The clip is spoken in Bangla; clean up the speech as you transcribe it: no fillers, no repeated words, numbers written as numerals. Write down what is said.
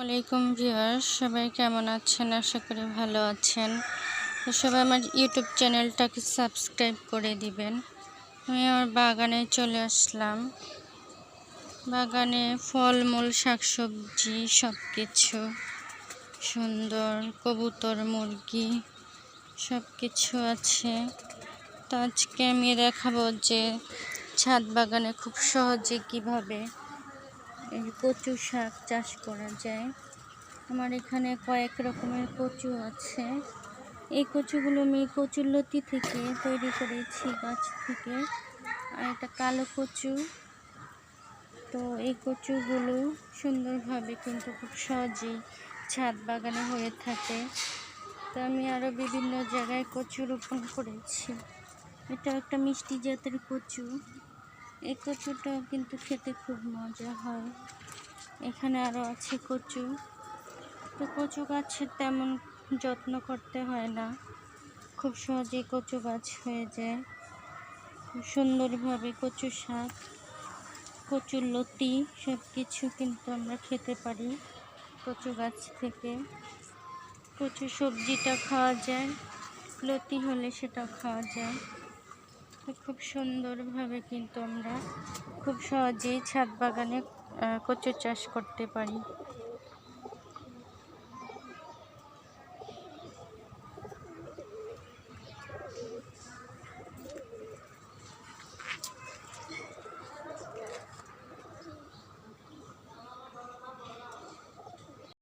ওয়ালাইকুম ভিউয়ার্স, সবাই কেমন আছেন? আশা করি ভালো আছেন। তো সবাই আমার ইউটিউব চ্যানেলটাকে সাবস্ক্রাইব করে দিবেন। আমি আমার বাগানে চলে আসলাম। বাগানে ফলমূল, শাকসবজি সব কিছু সুন্দর, কবুতর, মুরগি সব কিছু আছে। তো আজকে আমি দেখাবো যে ছাদ বাগানে খুব সহজে কিভাবে এই কচু শাক চাষ করা যায়। আমার এখানে কয়েক রকমের কচু আছে। এই কচুগুলো আমি কচুর লতি থেকে তৈরি করেছি, গাছ থেকে। আর এটা কালো কচু। তো এই কচুগুলো সুন্দরভাবে কিন্তু খুব সহজেই ছাদ বাগানে হয়ে থাকে। তো আমি আরও বিভিন্ন জায়গায় কচু রোপণ করেছি। এটা একটা মিষ্টি জাতের কচু। এই কচুটাও কিন্তু খেতে খুব মজা হয়। এখানে আরও আছে কচু। তো কচু গাছের তেমন যত্ন করতে হয় না, খুব সহজেই কচু গাছ হয়ে যায়। সুন্দরভাবে কচু শাক, কচুর লতি সব কিছু কিন্তু আমরা খেতে পারি কচু গাছ থেকে। কচু সবজিটা খাওয়া যায়, লতি হলে সেটাও খাওয়া যায়। তো খুব সুন্দরভাবে কিন্তু আমরা খুব সহজেই ছাদ বাগানে কচু চাষ করতে পারি।